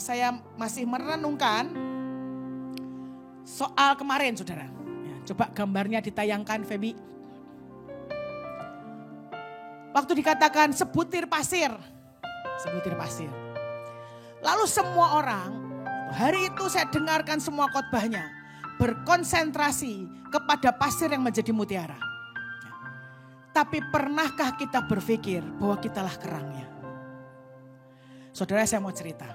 saya masih merenungkan soal kemarin saudara. Ya, coba gambarnya ditayangkan Feby. Waktu dikatakan sebutir pasir. Sebutir pasir. Lalu semua orang, hari itu saya dengarkan semua khotbahnya. Berkonsentrasi kepada pasir yang menjadi mutiara. Tapi pernahkah kita berpikir bahwa kitalah kerangnya? Saudara, saya mau cerita.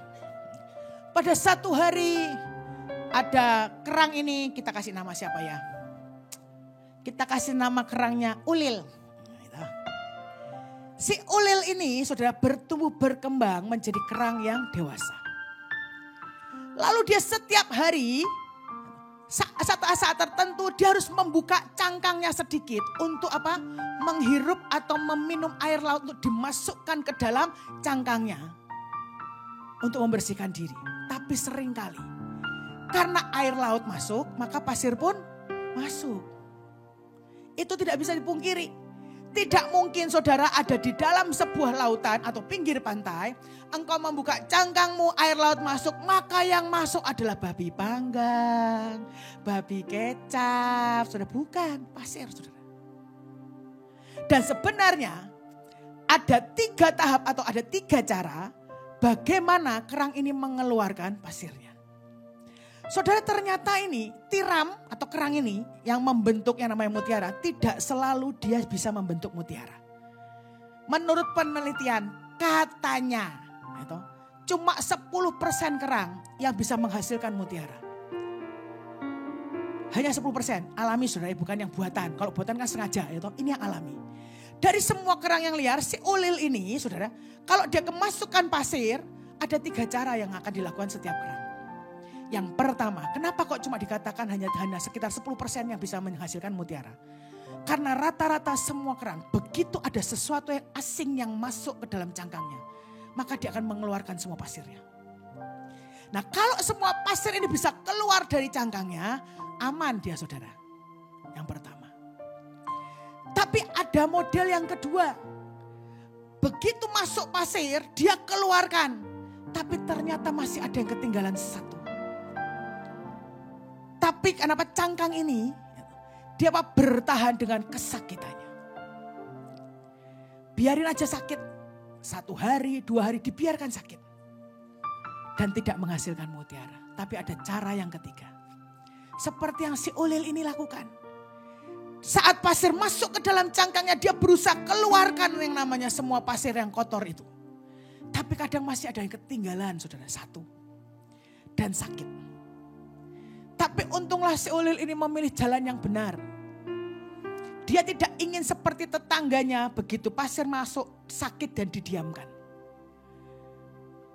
Pada satu hari ada kerang ini, kita kasih nama siapa ya? Kita kasih nama kerangnya Ulil. Si Ulil ini saudara bertumbuh berkembang menjadi kerang yang dewasa. Lalu dia setiap hari saat tertentu dia harus membuka cangkangnya sedikit untuk apa? Menghirup atau meminum air laut untuk dimasukkan ke dalam cangkangnya. Untuk membersihkan diri. Tapi seringkali karena air laut masuk maka pasir pun masuk. Itu tidak bisa dipungkiri. Tidak mungkin saudara ada di dalam sebuah lautan atau pinggir pantai. Engkau membuka cangkangmu, air laut masuk. Maka yang masuk adalah babi panggang, babi kecap. Saudara, bukan pasir saudara. Dan sebenarnya ada 3 tahap atau ada 3 cara. Bagaimana kerang ini mengeluarkan pasirnya. Saudara, ternyata ini tiram atau kerang ini yang membentuk yang namanya mutiara tidak selalu dia bisa membentuk mutiara. Menurut penelitian katanya itu, cuma 10% kerang yang bisa menghasilkan mutiara. Hanya 10% alami saudara, bukan yang buatan. Kalau buatan kan sengaja itu, ini yang alami. Dari semua kerang yang liar, si Ulil ini saudara, kalau dia kemasukan pasir, ada 3 cara yang akan dilakukan setiap kerang. Yang pertama, kenapa kok cuma dikatakan hanya sekitar 10% yang bisa menghasilkan mutiara? Karena rata-rata semua kerang, begitu ada sesuatu yang asing yang masuk ke dalam cangkangnya, maka dia akan mengeluarkan semua pasirnya. Nah, kalau semua pasir ini bisa keluar dari cangkangnya, aman dia saudara. Yang pertama. Tapi ada model yang kedua. Begitu masuk pasir, dia keluarkan. Tapi ternyata masih ada yang ketinggalan satu. Tapi kenapa cangkang ini, dia bertahan dengan kesakitannya. Biarin aja sakit. 1 hari, 2 hari dibiarkan sakit. Dan tidak menghasilkan mutiara. Tapi ada cara yang ketiga. Seperti yang si Ulil ini lakukan. Saat pasir masuk ke dalam cangkangnya, dia berusaha keluarkan yang namanya semua pasir yang kotor itu. Tapi kadang masih ada yang ketinggalan saudara, 1. Dan sakit. Tapi untunglah si Ulil ini memilih jalan yang benar. Dia tidak ingin seperti tetangganya, begitu pasir masuk sakit dan didiamkan.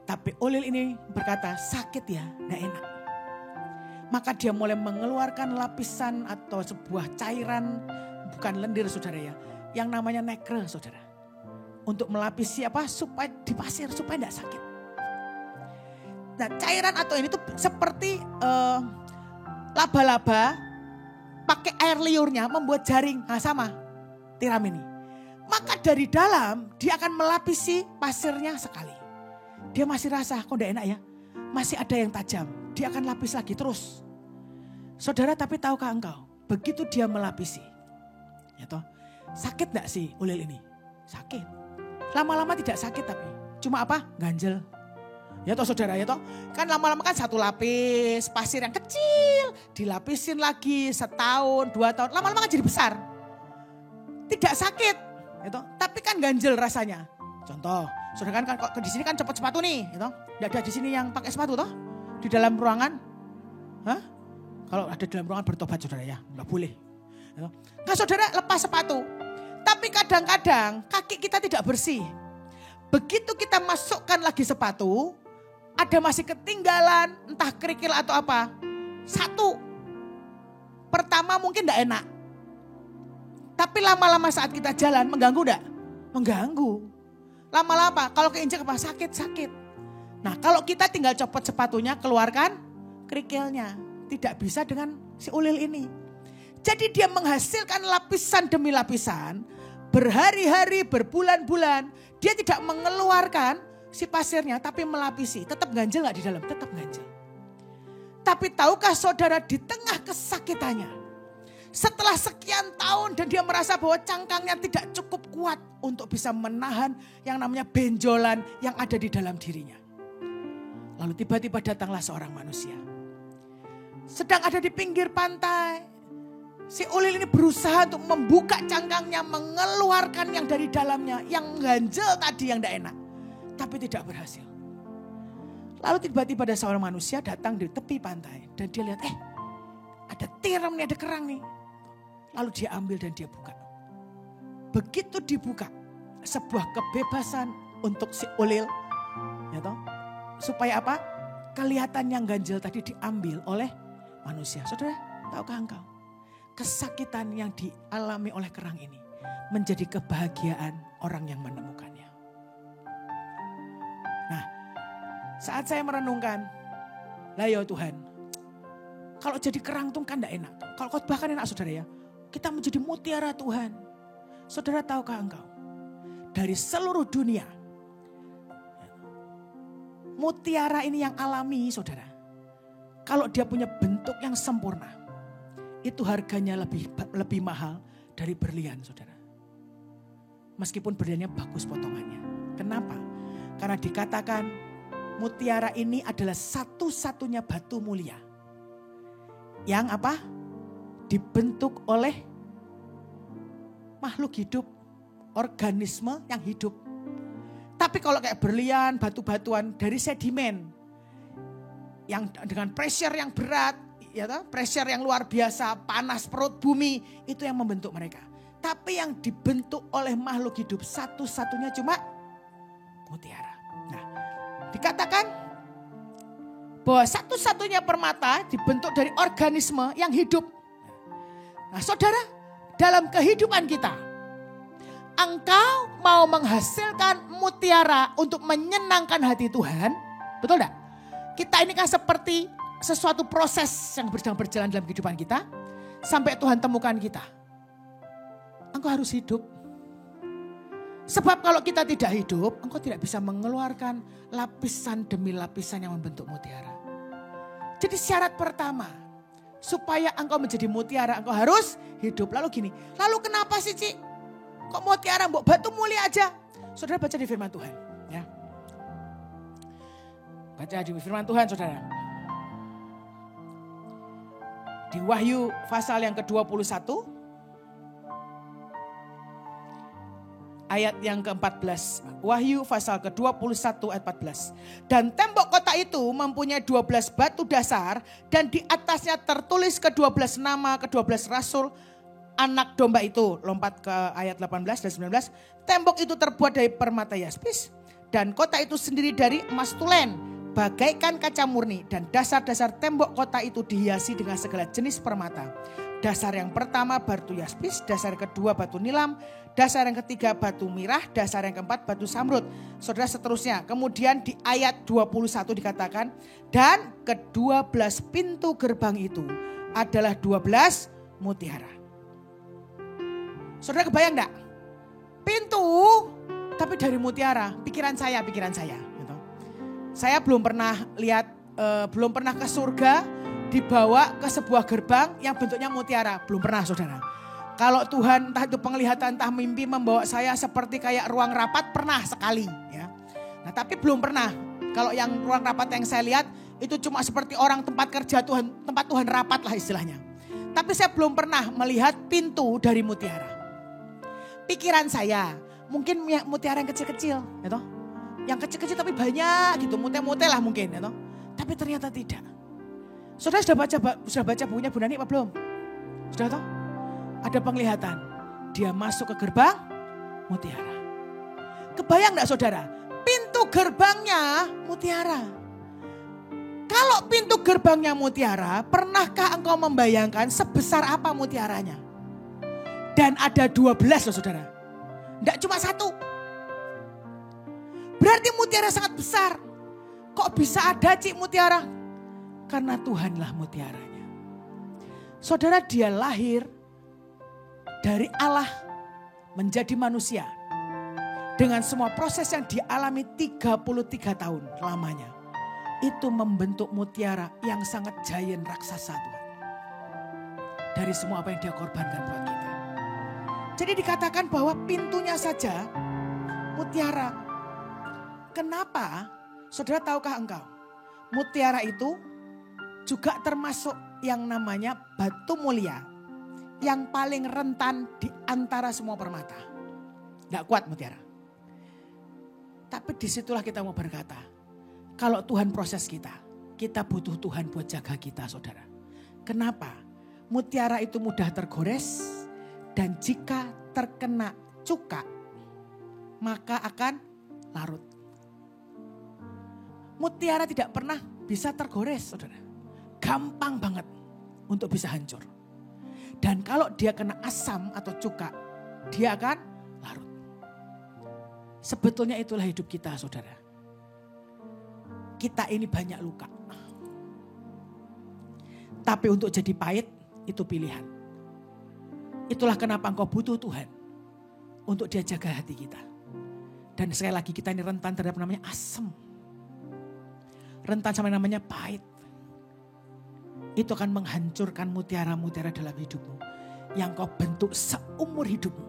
Tapi Ulil ini berkata, sakit ya, tidak enak. Maka dia mulai mengeluarkan lapisan atau sebuah cairan, bukan lendir saudara ya, yang namanya nekre saudara. Untuk melapisi apa? Supaya di pasir, supaya tidak sakit. Nah, cairan atau ini tuh seperti laba-laba pakai air liurnya membuat jaring. Nah, sama tiram ini. Maka dari dalam dia akan melapisi pasirnya sekali. Dia masih rasa kok tidak enak ya. Masih ada yang tajam. Dia akan lapis lagi terus. Saudara, tapi tahukah engkau? Begitu dia melapisi. Ya toh, sakit enggak sih Ulil ini? Sakit. Lama-lama tidak sakit tapi. Cuma apa? Ganjel. Ya toh saudara, ya toh. Kan lama-lama kan 1 lapis pasir yang kecil. Dilapisin lagi 1 tahun, 2 tahun. Lama-lama kan jadi besar. Tidak sakit. Ya toh. Tapi kan ganjel rasanya. Contoh, saudara kan kok di sini kan copot sepatu nih. Ya toh. Tidak ada di sini yang pakai sepatu toh. Di dalam ruangan. Hah? Kalau ada di dalam ruangan bertobat saudara ya. Enggak boleh. Ya toh. Nah saudara lepas sepatu. Tapi kadang-kadang kaki kita tidak bersih. Begitu kita masukkan lagi sepatu. Ada masih ketinggalan, entah kerikil atau apa. 1, pertama mungkin tidak enak. Tapi lama-lama saat kita jalan mengganggu enggak? Mengganggu. Lama-lama kalau keinjak apa? Sakit-sakit. Nah kalau kita tinggal copot sepatunya, keluarkan kerikilnya. Tidak bisa dengan si Ulil ini. Jadi dia menghasilkan lapisan demi lapisan. Berhari-hari, berbulan-bulan. Dia tidak mengeluarkan si pasirnya tapi melapisi. Tetap ganjel gak di dalam? Tetap ganjel. Tapi tahukah saudara di tengah kesakitannya, setelah sekian tahun dan dia merasa bahwa cangkangnya tidak cukup kuat untuk bisa menahan yang namanya benjolan yang ada di dalam dirinya. Lalu tiba-tiba datanglah seorang manusia. Sedang ada di pinggir pantai. Si ulil ini berusaha untuk membuka cangkangnya, mengeluarkan yang dari dalamnya, yang ganjel tadi yang tidak enak. Tapi tidak berhasil. Lalu tiba-tiba ada seorang manusia datang di tepi pantai. Dan dia lihat, ada tiram nih, ada kerang nih. Lalu dia ambil dan dia buka. Begitu dibuka, sebuah kebebasan untuk si ulil. Ya toh? Supaya apa? Kelihatan yang ganjil tadi diambil oleh manusia. Saudara, tahukah engkau? Kesakitan yang dialami oleh kerang ini menjadi kebahagiaan orang yang menemukannya. Nah, saat saya merenungkan, lah ya Tuhan, kalau jadi kerang tuh kan gak enak. Kalau khotbah kan enak saudara ya. Kita menjadi mutiara Tuhan. Saudara tahukah engkau? Dari seluruh dunia, mutiara ini yang alami saudara. Kalau dia punya bentuk yang sempurna, itu harganya lebih mahal dari berlian saudara. Meskipun berliannya bagus potongannya. Kenapa? Karena dikatakan mutiara ini adalah satu-satunya batu mulia. Yang apa? Dibentuk oleh makhluk hidup, organisme yang hidup. Tapi kalau kayak berlian, batu-batuan dari sedimen, yang dengan pressure yang berat, ya toh, pressure yang luar biasa, panas perut bumi, itu yang membentuk mereka. Tapi yang dibentuk oleh makhluk hidup satu-satunya cuma mutiara. Nah, dikatakan bahwa satu-satunya permata dibentuk dari organisme yang hidup. Nah, saudara, dalam kehidupan kita, engkau mau menghasilkan mutiara untuk menyenangkan hati Tuhan, betul enggak? Kita ini kan seperti sesuatu proses yang sedang berjalan dalam kehidupan kita, sampai Tuhan temukan kita. Engkau harus hidup. Sebab kalau kita tidak hidup, engkau tidak bisa mengeluarkan lapisan demi lapisan yang membentuk mutiara. Jadi syarat pertama, supaya engkau menjadi mutiara, engkau harus hidup. Lalu gini, lalu kenapa sih Ci? Kok mutiara mbok batu mulia aja? Saudara baca di firman Tuhan. Ya. Baca di firman Tuhan saudara. Di Wahyu pasal yang ke-21. Ayat yang ke-14. Wahyu pasal ke-21 ayat 14. Dan tembok kota itu mempunyai 12 batu dasar. Dan di atasnya tertulis ke-12 nama, ke-12 rasul anak domba itu. Lompat ke ayat 18 dan 19. Tembok itu terbuat dari permata yaspis. Dan kota itu sendiri dari emas tulen, bagaikan kaca murni. Dan dasar-dasar tembok kota itu dihiasi dengan segala jenis permata. Dasar yang pertama batu yaspis, dasar yang kedua batu nilam, dasar yang ketiga batu mirah, dasar yang keempat batu samrud. Saudara seterusnya. Kemudian di ayat 21 dikatakan, dan ke-12 pintu gerbang itu adalah 12 mutiara. Saudara kebayang enggak? Pintu tapi dari mutiara. Pikiran saya. Gitu. Saya belum pernah lihat, belum pernah ke surga dibawa ke sebuah gerbang yang bentuknya mutiara. Belum pernah saudara. Kalau Tuhan entah itu penglihatan entah mimpi membawa saya seperti kayak ruang rapat, pernah sekali. Ya. Nah tapi belum pernah. Kalau yang ruang rapat yang saya lihat itu cuma seperti orang tempat kerja Tuhan, tempat Tuhan rapat lah istilahnya. Tapi saya belum pernah melihat pintu dari mutiara. Pikiran saya mungkin mutiara yang kecil-kecil. Ya toh? Yang kecil-kecil tapi banyak gitu, mute-mute lah mungkin. Ya toh? Tapi ternyata tidak. Saudara sudah baca bukunya Bu Nani apa belum? Sudah toh? Ada penglihatan. Dia masuk ke gerbang mutiara. Kebayang enggak saudara? Pintu gerbangnya mutiara. Kalau pintu gerbangnya mutiara, pernahkah engkau membayangkan sebesar apa mutiaranya? Dan ada 12 loh saudara. Enggak cuma satu. Berarti mutiara sangat besar. Kok bisa ada Cik mutiara? Karena Tuhanlah mutiaranya. Saudara, dia lahir dari Allah menjadi manusia. dengan semua proses yang dialami 33 tahun lamanya. Itu membentuk mutiara yang sangat giant raksasa Tuhan. Dari semua apa yang dia korbankan buat kita. Jadi dikatakan bahwa pintunya saja mutiara. Kenapa? Saudara tahukah engkau? Mutiara itu juga termasuk yang namanya batu mulia. Yang paling rentan di antara semua permata. Tidak kuat mutiara. Tapi disitulah kita mau berkata. Kalau Tuhan proses kita butuh Tuhan buat jaga kita saudara. Kenapa? Mutiara itu mudah tergores. Dan jika terkena cuka, maka akan larut. Mutiara tidak pernah bisa tergores saudara. Gampang banget untuk bisa hancur. Dan kalau dia kena asam atau cuka, dia akan larut. Sebetulnya itulah hidup kita saudara. Kita ini banyak luka. Tapi untuk jadi pahit itu pilihan. Itulah kenapa engkau butuh Tuhan. Untuk dia jaga hati kita. Dan sekali lagi kita ini rentan terhadap namanya asam. Rentan sama namanya pahit. Itu akan menghancurkan mutiara-mutiara dalam hidupmu. Yang kau bentuk seumur hidupmu.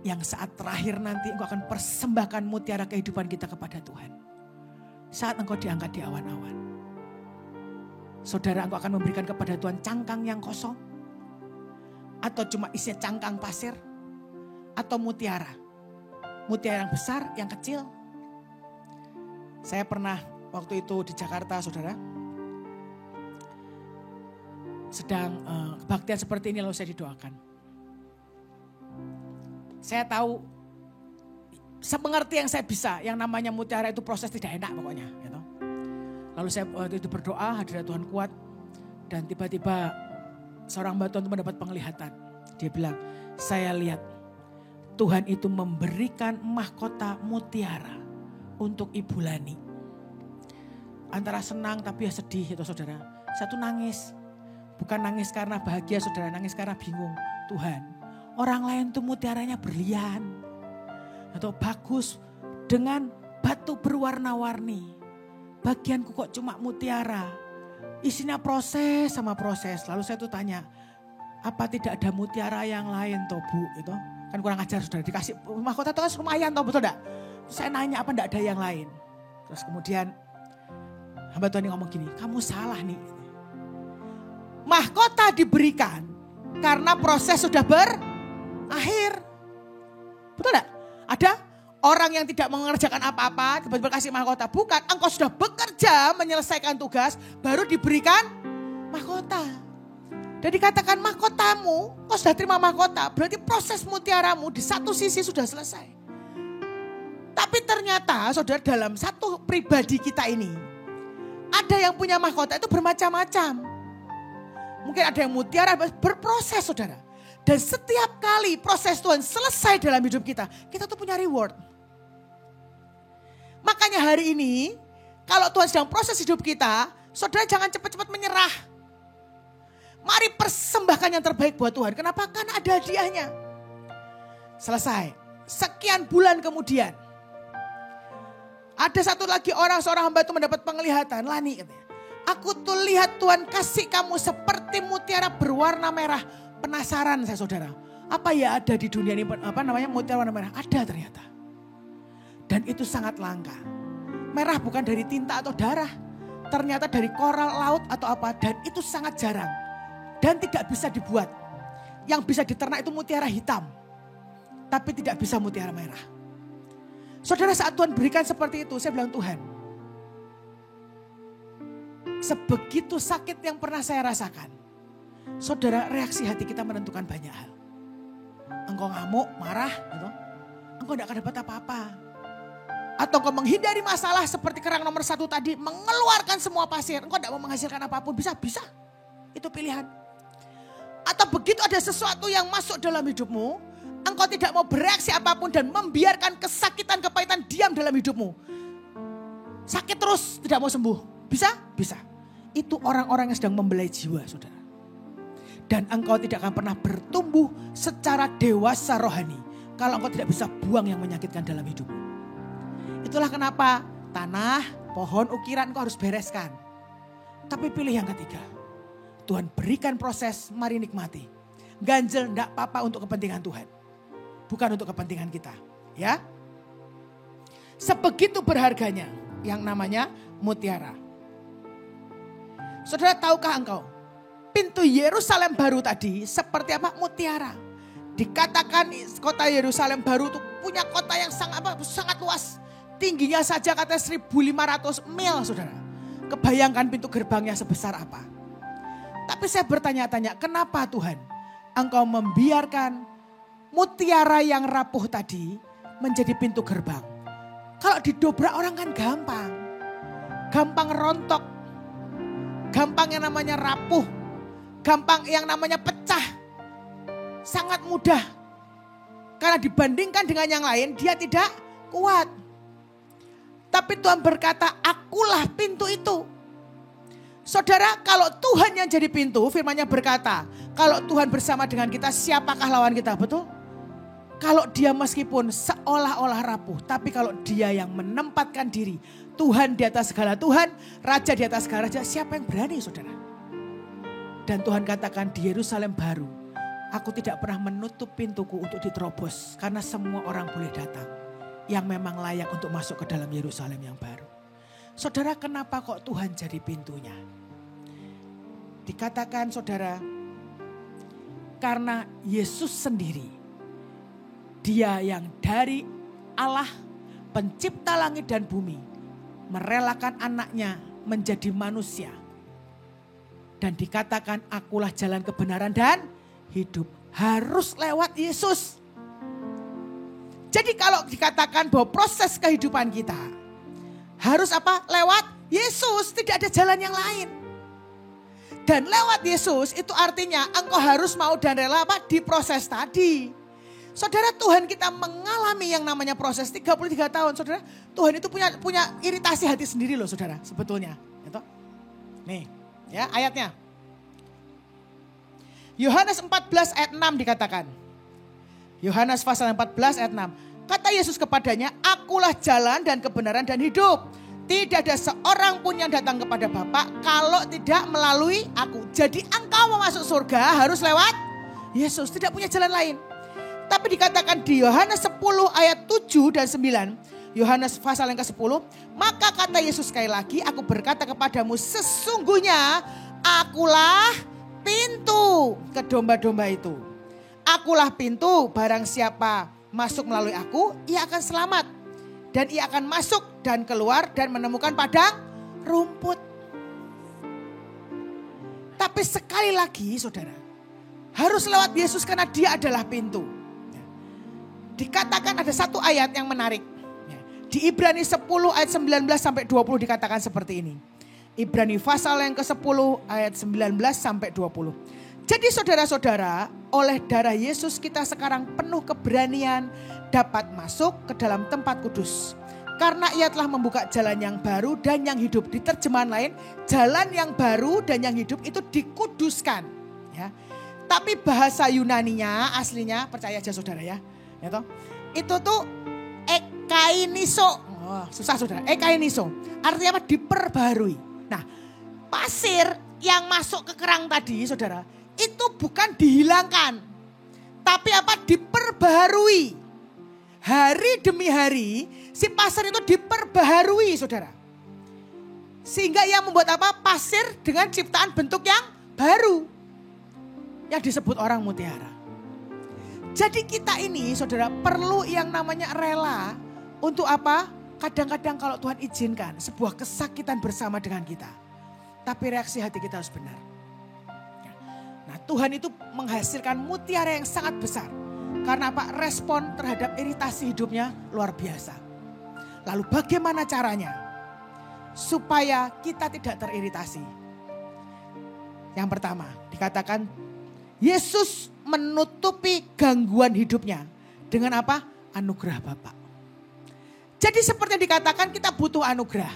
Yang saat terakhir nanti engkau akan persembahkan mutiara kehidupan kita kepada Tuhan. Saat engkau diangkat di awan-awan. Saudara engkau akan memberikan kepada Tuhan cangkang yang kosong. Atau cuma isinya cangkang pasir. Atau mutiara. Mutiara yang besar, yang kecil. Saya pernah waktu itu di Jakarta saudara. Sedang kebaktian seperti ini lalu saya didoakan. Saya tahu semengerti yang saya bisa, yang namanya mutiara itu proses tidak enak pokoknya. Gitu. Lalu saya waktu itu berdoa, hadirat Tuhan kuat. Dan tiba-tiba seorang hamba Tuhan itu mendapat penglihatan. Dia bilang, saya lihat Tuhan itu memberikan mahkota mutiara untuk Ibu Lani. Antara senang tapi ya sedih itu saudara. Saya tuh nangis. Bukan nangis karena bahagia saudara, nangis karena bingung. Tuhan, orang lain tuh mutiaranya berlian. Atau bagus dengan batu berwarna-warni. Bagianku kok cuma mutiara. Isinya proses sama proses. Lalu saya tuh tanya, apa tidak ada mutiara yang lain toh Bu? Gitu. Kan kurang ajar sudah dikasih mahkota itu kan lumayan toh betul enggak? Saya nanya apa enggak ada yang lain. Terus kemudian hamba Tuhan ngomong gini, kamu salah nih. Mahkota diberikan karena proses sudah berakhir. Betul enggak? Ada orang yang tidak mengerjakan apa-apa, tiba-tiba kasih mahkota. Bukan, engkau sudah bekerja menyelesaikan tugas, baru diberikan mahkota. Dan dikatakan mahkotamu, engkau sudah terima mahkota. Berarti proses mutiaramu di satu sisi sudah selesai. Tapi ternyata saudara dalam satu pribadi kita ini, ada yang punya mahkota itu bermacam-macam. Mungkin ada yang mutiara berproses saudara. Dan setiap kali proses Tuhan selesai dalam hidup kita, kita tuh punya reward. Makanya hari ini, kalau Tuhan sedang proses hidup kita, saudara jangan cepat-cepat menyerah. Mari persembahkan yang terbaik buat Tuhan. Kenapa? Kan ada hadiahnya. Selesai. Sekian bulan kemudian. Ada satu lagi seorang hamba itu mendapat penglihatan. Lani katanya. Aku tuh lihat Tuhan kasih kamu seperti mutiara berwarna merah. Penasaran saya saudara. Apa ya ada di dunia ini mutiara warna merah? Ada ternyata. Dan itu sangat langka. Merah bukan dari tinta atau darah. Ternyata dari koral laut atau apa. Dan itu sangat jarang. Dan tidak bisa dibuat. Yang bisa diternak itu mutiara hitam. Tapi tidak bisa mutiara merah. Saudara saat Tuhan berikan seperti itu. Saya bilang Tuhan. Sebegitu sakit yang pernah saya rasakan. Saudara reaksi hati kita menentukan banyak hal. Engkau ngamuk, marah gitu. Engkau tidak akan dapat apa-apa. Atau engkau menghindari masalah seperti kerang nomor 1 tadi. Mengeluarkan semua pasir. Engkau tidak mau menghasilkan apapun. Bisa. Itu pilihan. Atau begitu ada sesuatu yang masuk dalam hidupmu. Engkau tidak mau bereaksi apapun dan membiarkan kesakitan, kepahitan diam dalam hidupmu. Sakit terus tidak mau sembuh. Bisa? Itu orang-orang yang sedang membelai jiwa saudara. Dan engkau tidak akan pernah bertumbuh secara dewasa rohani. kalau engkau tidak bisa buang yang menyakitkan dalam hidupmu. Itulah kenapa tanah, pohon, ukiran engkau harus bereskan. Tapi pilih yang ketiga. Tuhan berikan proses, mari nikmati. Ganjel enggak apa-apa untuk kepentingan Tuhan. Bukan untuk kepentingan kita. Ya. Sebegitu berharganya yang namanya mutiara. Saudara, tahukah engkau? Pintu Yerusalem baru tadi seperti apa? Mutiara. Dikatakan kota Yerusalem baru itu punya kota yang sangat luas. Tingginya saja katanya 1.500 mil, saudara. Kebayangkan pintu gerbangnya sebesar apa. Tapi saya bertanya-tanya, kenapa Tuhan engkau membiarkan mutiara yang rapuh tadi menjadi pintu gerbang? Kalau didobrak orang kan gampang. Gampang rontok. Gampang yang namanya rapuh. Gampang yang namanya pecah. Sangat mudah. Karena dibandingkan dengan yang lain dia tidak kuat. Tapi Tuhan berkata, akulah pintu itu. Saudara, kalau Tuhan yang jadi pintu, firman-Nya berkata, kalau Tuhan bersama dengan kita, siapakah lawan kita? Betul? Kalau dia meskipun seolah-olah rapuh, tapi kalau dia yang menempatkan diri, Tuhan di atas segala Tuhan, Raja di atas segala Raja, siapa yang berani, saudara? Dan Tuhan katakan di Yerusalem baru, aku tidak pernah menutup pintuku untuk diterobos, karena semua orang boleh datang yang memang layak untuk masuk ke dalam Yerusalem yang baru. Saudara, kenapa kok Tuhan jadi pintunya? Dikatakan saudara, karena Yesus sendiri, dia yang dari Allah pencipta langit dan bumi, merelakan anaknya menjadi manusia. Dan dikatakan akulah jalan kebenaran dan hidup. Harus lewat Yesus. Jadi kalau dikatakan bahwa proses kehidupan kita harus apa? Lewat Yesus, tidak ada jalan yang lain. Dan lewat Yesus itu artinya engkau harus mau dan rela apa? Diproses tadi. Saudara, Tuhan kita mengalami yang namanya proses 33 tahun. Saudara, Tuhan itu punya iritasi hati sendiri loh saudara sebetulnya. Gitu. Nih ya ayatnya. Yohanes 14 ayat 6 dikatakan. Yohanes pasal 14 ayat 6. Kata Yesus kepadanya, akulah jalan dan kebenaran dan hidup. Tidak ada seorang pun yang datang kepada Bapa kalau tidak melalui aku. Jadi engkau mau masuk surga harus lewat Yesus. Tidak punya jalan lain. Tapi dikatakan di Yohanes 10 ayat 7 dan 9. Yohanes pasal yang ke-10. Maka kata Yesus sekali lagi, aku berkata kepadamu sesungguhnya akulah pintu ke domba-domba itu. Akulah pintu, barang siapa masuk melalui aku, ia akan selamat. Dan ia akan masuk dan keluar dan menemukan padang rumput. Tapi sekali lagi saudara, harus lewat Yesus karena dia adalah pintu. Dikatakan ada satu ayat yang menarik. Di Ibrani 10 ayat 19 sampai 20 dikatakan seperti ini. Ibrani pasal yang ke-10 ayat 19 sampai 20. Jadi saudara-saudara, oleh darah Yesus kita sekarang penuh keberanian dapat masuk ke dalam tempat kudus. Karena ia telah membuka jalan yang baru dan yang hidup. Di terjemahan lain, jalan yang baru dan yang hidup itu dikuduskan. Ya. Tapi bahasa Yunaninya aslinya, percaya aja saudara ya. Itu tuh ekainiso. Oh, susah saudara, ekainiso. Artinya apa? Diperbarui. Nah, pasir yang masuk ke kerang tadi saudara, itu bukan dihilangkan. Tapi apa? Diperbaharui. Hari demi hari si pasir itu diperbaharui saudara. Sehingga ia membuat apa? Pasir dengan ciptaan bentuk yang baru. Yang disebut orang mutiara. Jadi kita ini saudara perlu yang namanya rela untuk apa? Kadang-kadang kalau Tuhan izinkan sebuah kesakitan bersama dengan kita. Tapi reaksi hati kita harus benar. Nah, Tuhan itu menghasilkan mutiara yang sangat besar. Karena apa? Respon terhadap iritasi hidupnya luar biasa. Lalu bagaimana caranya? Supaya kita tidak teriritasi. Yang pertama dikatakan Yesus menutupi gangguan hidupnya. Dengan apa? Anugerah Bapa. Jadi seperti yang dikatakan kita butuh anugerah.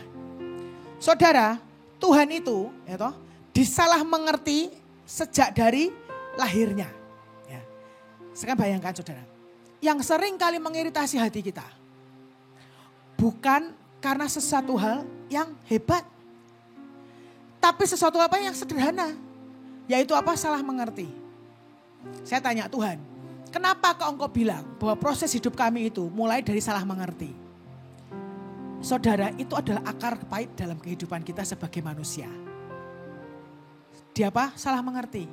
Saudara, Tuhan itu disalah mengerti sejak dari lahirnya. Ya. Sekarang bayangkan saudara, yang sering kali mengiritasi hati kita. Bukan karena sesuatu hal yang hebat. Tapi sesuatu apa yang sederhana. Yaitu apa? Salah mengerti. Saya tanya Tuhan, kenapa Engkau bilang bahwa proses hidup kami itu mulai dari salah mengerti? Saudara, itu adalah akar pahit dalam kehidupan kita sebagai manusia. Dia apa? Salah mengerti.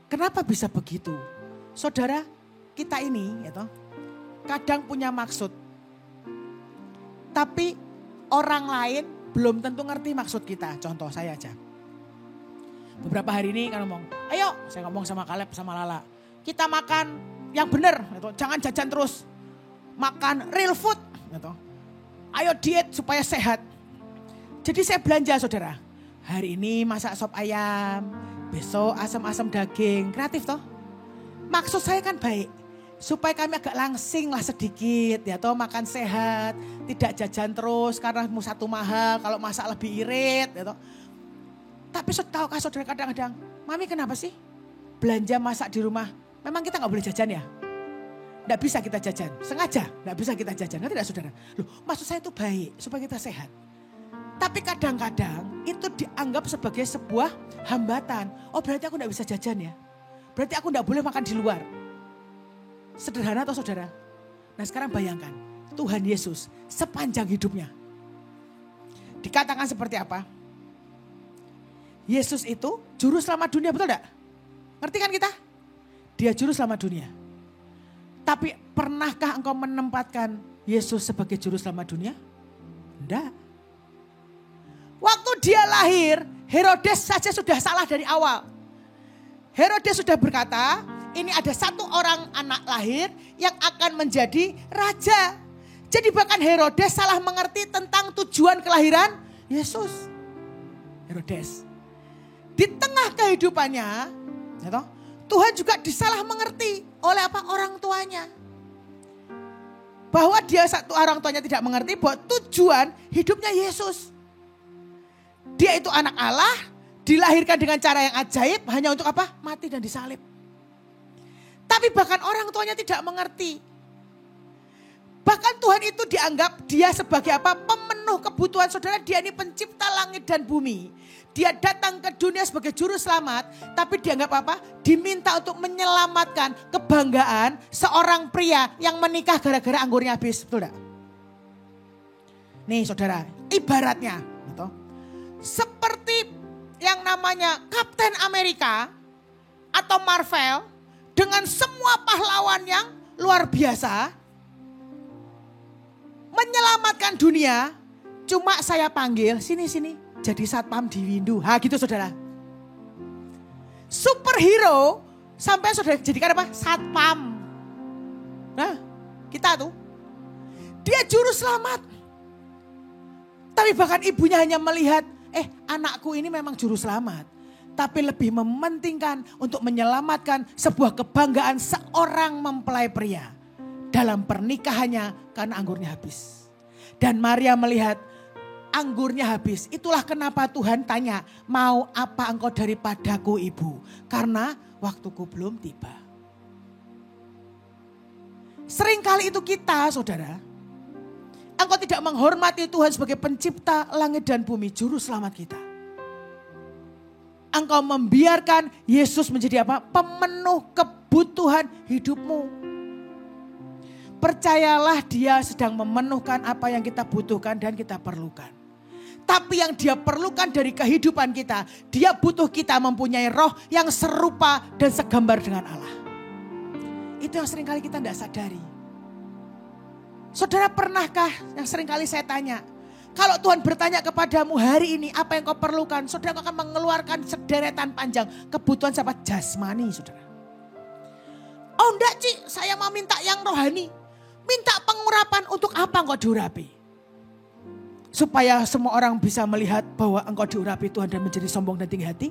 Kenapa bisa begitu? Saudara, kita ini kadang punya maksud. Tapi orang lain belum tentu ngerti maksud kita. Contoh saya aja. Beberapa hari ini kan ngomong, ayo saya ngomong sama Kaleb sama Lala. Kita makan yang benar, jangan jajan terus. Makan real food. Ayo diet supaya sehat. Jadi saya belanja saudara. Hari ini masak sop ayam, besok asam-asam daging. Kreatif toh. Maksud saya kan baik. Supaya kami agak langsing lah sedikit. Ya toh, makan sehat. Tidak jajan terus karena satu mahal. Kalau masak lebih irit. Ya toh. Tapi tahukah saudara kadang-kadang, Mami kenapa sih belanja masak di rumah? Memang kita gak boleh jajan ya? Tidak bisa kita jajan, sengaja tidak bisa kita jajan. Ngerti tidak saudara? Loh, maksud saya itu baik supaya kita sehat. Tapi kadang-kadang itu dianggap sebagai sebuah hambatan. Oh berarti aku tidak bisa jajan ya? Berarti aku tidak boleh makan di luar. Sederhana atau saudara? Nah sekarang bayangkan, Tuhan Yesus sepanjang hidupnya. Dikatakan seperti apa? Yesus itu juru selamat dunia, betul enggak? Ngerti kan kita? Dia juru selamat dunia. Tapi pernahkah engkau menempatkan Yesus sebagai juru selamat dunia? Enggak. Waktu dia lahir, Herodes saja sudah salah dari awal. Herodes sudah berkata, ini ada satu orang anak lahir yang akan menjadi raja. Jadi bahkan Herodes salah mengerti tentang tujuan kelahiran Yesus. Herodes. Di tengah kehidupannya, Tuhan juga disalah mengerti oleh apa? Orang tuanya. Bahwa dia satu orang tuanya tidak mengerti bahwa tujuan hidupnya Yesus. Dia itu anak Allah, dilahirkan dengan cara yang ajaib hanya untuk apa? Mati dan disalib. Tapi bahkan orang tuanya tidak mengerti. Bahkan Tuhan itu dianggap dia sebagai apa? Pemenuh kebutuhan saudara. Dia ini pencipta langit dan bumi. Dia datang ke dunia sebagai juru selamat. Tapi dianggap apa? Diminta untuk menyelamatkan kebanggaan seorang pria yang menikah gara-gara anggurnya habis. Betul tidak? Nih saudara, ibaratnya. Seperti yang namanya Kapten Amerika atau Marvel. Dengan semua pahlawan yang luar biasa. Menyelamatkan dunia. Cuma saya panggil, sini. Jadi satpam di windu. Gitu saudara. Superhero sampai saudara jadikan apa? Satpam. Nah kita tuh. Dia juru selamat. Tapi bahkan ibunya hanya melihat, anakku ini memang juru selamat. Tapi lebih mementingkan untuk menyelamatkan sebuah kebanggaan seorang mempelai pria. Dalam pernikahannya karena anggurnya habis. Dan Maria melihat anggurnya habis. Itulah kenapa Tuhan tanya, mau apa engkau daripadaku ibu? Karena waktuku belum tiba. Seringkali itu kita saudara. Engkau tidak menghormati Tuhan sebagai pencipta langit dan bumi, juru selamat kita. Engkau membiarkan Yesus menjadi apa? Pemenuh kebutuhan hidupmu. Percayalah dia sedang memenuhkan apa yang kita butuhkan dan kita perlukan. Tapi yang dia perlukan dari kehidupan kita, dia butuh kita mempunyai roh yang serupa dan segambar dengan Allah. Itu yang seringkali kita tidak sadari. Saudara pernahkah yang seringkali saya tanya, kalau Tuhan bertanya kepadamu hari ini apa yang kau perlukan, saudara akan mengeluarkan sederetan panjang kebutuhan siapa? Jasmani saudara. Oh enggak Ci, saya mau minta yang rohani. Minta pengurapan untuk apa engkau diurapi? Supaya semua orang bisa melihat bahwa engkau diurapi Tuhan dan menjadi sombong dan tinggi hati.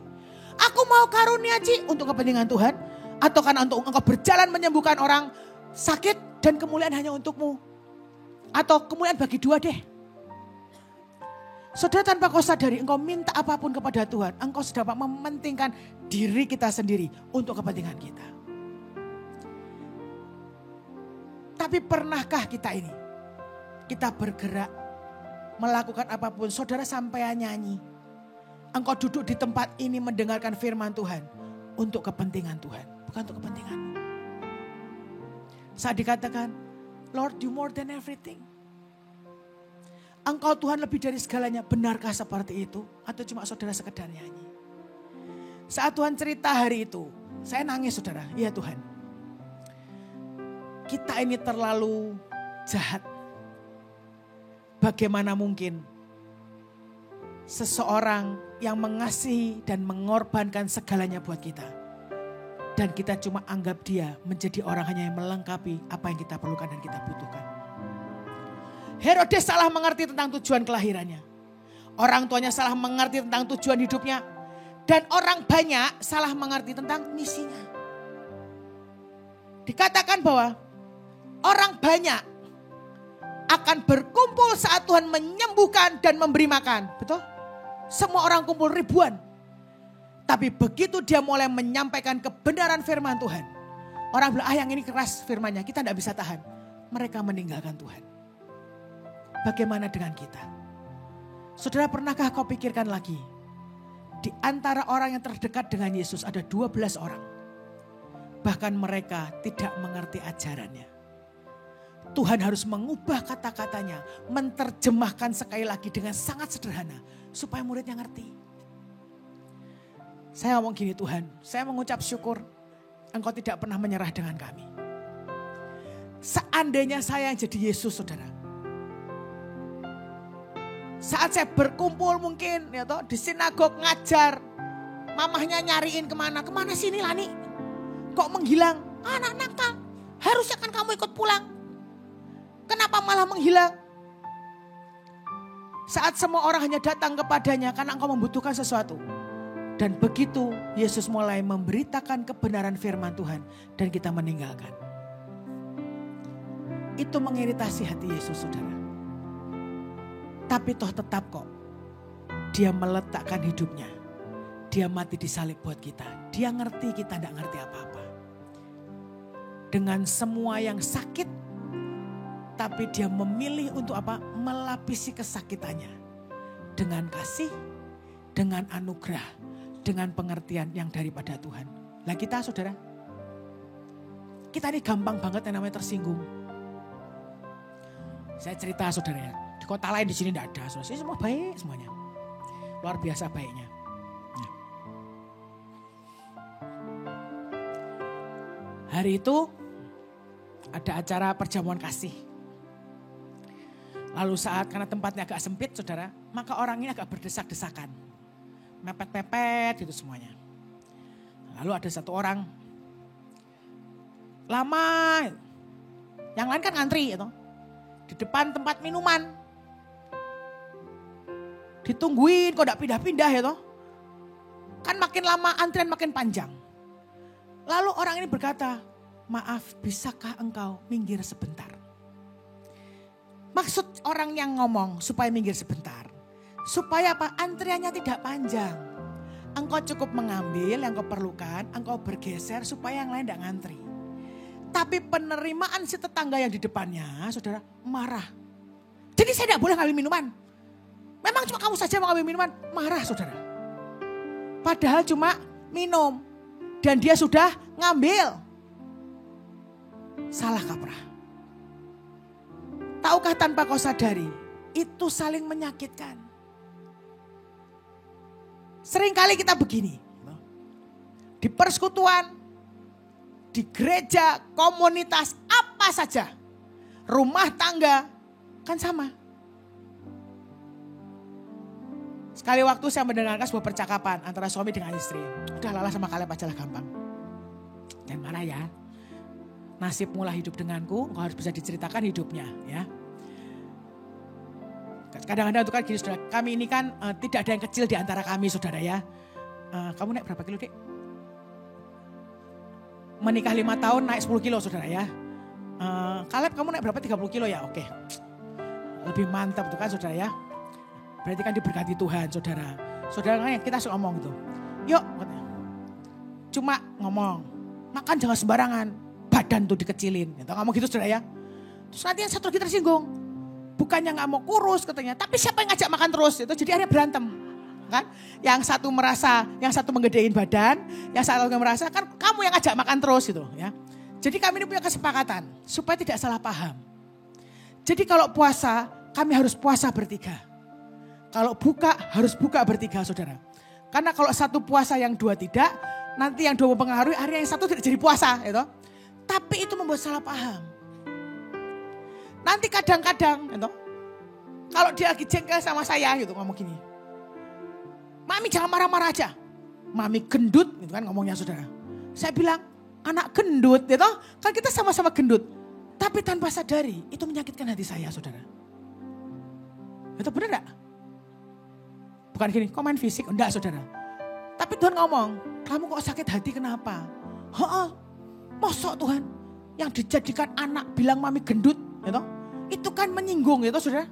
Aku mau karunia Ci untuk kepentingan Tuhan. Atau karena untuk engkau berjalan menyembuhkan orang sakit dan kemuliaan hanya untukmu. Atau kemuliaan bagi dua deh. Saudara tanpa kau sadari engkau minta apapun kepada Tuhan. Engkau sudah mementingkan diri kita sendiri untuk kepentingan kita. Tapi pernahkah kita ini? Kita bergerak, melakukan apapun. Saudara sampai nyanyi. Engkau duduk di tempat ini mendengarkan firman Tuhan. Untuk kepentingan Tuhan. Bukan untuk kepentinganmu. Saat dikatakan, Lord you more than everything. Engkau Tuhan lebih dari segalanya. Benarkah seperti itu? Atau cuma saudara sekedar nyanyi? Saat Tuhan cerita hari itu, saya nangis saudara. Iya Tuhan. Kita ini terlalu jahat. Bagaimana mungkin seseorang yang mengasihi dan mengorbankan segalanya buat kita. Dan kita cuma anggap dia menjadi orang hanya yang melengkapi apa yang kita perlukan dan kita butuhkan. Herodes salah mengerti tentang tujuan kelahirannya. Orang tuanya salah mengerti tentang tujuan hidupnya. Dan orang banyak salah mengerti tentang misinya. Dikatakan bahwa orang banyak akan berkumpul saat Tuhan menyembuhkan dan memberi makan. Betul? Semua orang kumpul ribuan. Tapi begitu dia mulai menyampaikan kebenaran firman Tuhan. Orang bilang, yang ini keras firmannya, kita tidak bisa tahan. Mereka meninggalkan Tuhan. Bagaimana dengan kita? Saudara, pernahkah kau pikirkan lagi? Di antara orang yang terdekat dengan Yesus ada 12 orang. Bahkan mereka tidak mengerti ajarannya. Tuhan harus mengubah kata-katanya. Menerjemahkan sekali lagi dengan sangat sederhana. Supaya muridnya ngerti. Saya ngomong gini, Tuhan, saya mengucap syukur Engkau tidak pernah menyerah dengan kami. Seandainya saya yang jadi Yesus saudara. Saat saya berkumpul mungkin ya toh, di sinagog ngajar. Mamahnya nyariin kemana sini Lani. Kok menghilang? Anak nakal. Harusnya kan kamu ikut pulang. Kenapa malah menghilang? Saat semua orang hanya datang kepadanya karena engkau membutuhkan sesuatu. Dan begitu Yesus mulai memberitakan kebenaran firman Tuhan. Dan kita meninggalkan. Itu mengiritasi hati Yesus saudara. Tapi toh tetap kok. Dia meletakkan hidupnya. Dia mati disalib buat kita. Dia ngerti kita tidak ngerti apa-apa. Dengan semua yang sakit. Tapi dia memilih untuk apa? Melapisi kesakitannya. Dengan kasih. Dengan anugerah. Dengan pengertian yang daripada Tuhan. Lah kita saudara. Kita ini gampang banget yang namanya tersinggung. Saya cerita saudara ya. Di kota lain di sini tidak ada. Saudara. Semua baik semuanya. Luar biasa baiknya. Ya. Hari itu ada acara perjamuan kasih. Lalu saat karena tempatnya agak sempit saudara. Maka orang ini agak berdesak-desakan. Mepet-mepet gitu semuanya. Lalu ada satu orang. Lama. Yang lain kan ngantri gitu. Di depan tempat minuman. Ditungguin kok tidak pindah-pindah ya toh. Kan makin lama antrian makin panjang. Lalu orang ini berkata, maaf bisakah engkau minggir sebentar. Maksud orang yang ngomong supaya minggir sebentar. Supaya apa? Antriannya tidak panjang. Engkau cukup mengambil yang kau perlukan, engkau bergeser supaya yang lain tidak ngantri. Tapi penerimaan si tetangga yang di depannya, saudara, marah. Jadi saya tidak boleh ngambil minuman. Memang cuma kamu saja mau ngambil minuman, marah saudara. Padahal cuma minum. Dan dia sudah ngambil. Salah kaprah. Tahukah tanpa kau sadari, itu saling menyakitkan. Seringkali kita begini. Di persekutuan, di gereja, komunitas, apa saja. Rumah tangga, kan sama. Sekali waktu saya mendengarkan sebuah percakapan antara suami dengan istri. Udah Lala sama Kaleb aja lah gampang. Jangan marah ya. Nasib mula hidup denganku, engkau harus bisa diceritakan hidupnya ya. Kadang-kadang itu kan gini saudara, kami ini kan tidak ada yang kecil di antara kami saudara ya. Kamu naik berapa kilo dek? Menikah 5 tahun naik 10 kilo saudara ya. Kaleb kamu naik berapa? 30 kilo ya, oke. Lebih mantap tuh kan saudara ya. Berarti kan diberkati Tuhan saudara. Saudara kita suka ngomong gitu. Yuk, cuma ngomong. Makan jangan sembarangan. Badan tuh dikecilin. Ngomong gitu saudara ya. Terus nanti yang satu lagi tersinggung. Bukannya gak mau kurus katanya, tapi siapa yang ngajak makan terus? Itu jadi akhirnya berantem. Kan? Yang satu merasa, yang satu menggedein badan, yang satu merasa kan kamu yang ngajak makan terus gitu ya. Jadi kami ini punya kesepakatan supaya tidak salah paham. Jadi kalau puasa, kami harus puasa bertiga. Kalau buka, harus buka bertiga saudara. Karena kalau satu puasa yang dua tidak, nanti yang dua mempengaruhi, hari yang satu tidak jadi puasa. Gitu. Tapi itu membuat salah paham. Nanti kadang-kadang, gitu, kalau dia lagi jengkel sama saya gitu ngomong gini. Mami jangan marah-marah aja. Mami gendut, gitu kan ngomongnya saudara. Saya bilang, anak gendut, gitu, kan kita sama-sama gendut. Tapi tanpa sadari, itu menyakitkan hati saya saudara. Itu benar enggak? Bukan gini, kok main fisik? Enggak saudara. Tapi Tuhan ngomong, kamu kok sakit hati kenapa? Mosok Tuhan yang dijadikan anak bilang mami gendut, gitu. Itu kan menyinggung gitu saudara.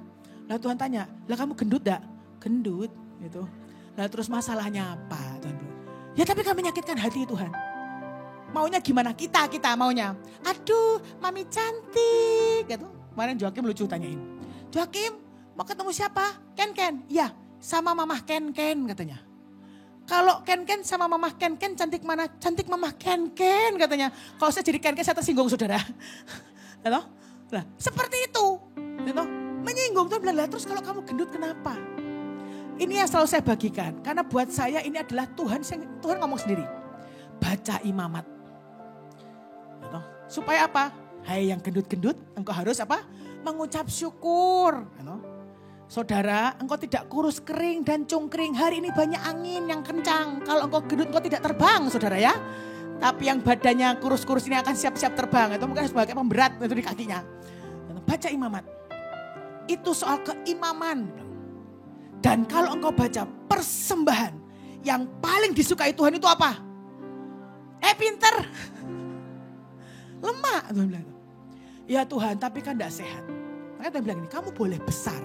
Lah Tuhan tanya, lah kamu gendut enggak? Gendut gitu. Lah terus masalahnya apa Tuhan bilang? Ya tapi kami menyakitkan hati Tuhan. Maunya gimana? Kita maunya. Aduh mami cantik gitu. Kemarin Joakim lucu tanyain. Joakim mau ketemu siapa? Ken. Iya sama mamah Ken katanya. Kalau Ken sama mamah Ken cantik mana? Cantik mamah Ken katanya. Kalau saya jadi Ken saya tersinggung saudara. Gitu? Nah, seperti itu. Gitu? Menyinggung Tuhan bilang, terus kalau kamu gendut kenapa? Ini yang selalu saya bagikan. Karena buat saya ini adalah Tuhan ngomong sendiri. Baca imamat. Gitu? Supaya apa? Hai yang gendut-gendut, engkau harus apa? Mengucap syukur. Gitu? Saudara, engkau tidak kurus kering dan cungkring. Hari ini banyak angin yang kencang. Kalau engkau gendut, engkau tidak terbang saudara ya. Tapi yang badannya kurus-kurus ini akan siap-siap terbang. Itu mungkin sebagai pemberat itu di kakinya. Baca imamat. Itu soal keimaman. Dan kalau engkau baca persembahan. Yang paling disukai Tuhan itu apa? Pinter. Lemah. Tuhan bilang. Ya Tuhan tapi kan tidak sehat. Makanya Tuhan bilang ini, kamu boleh besar.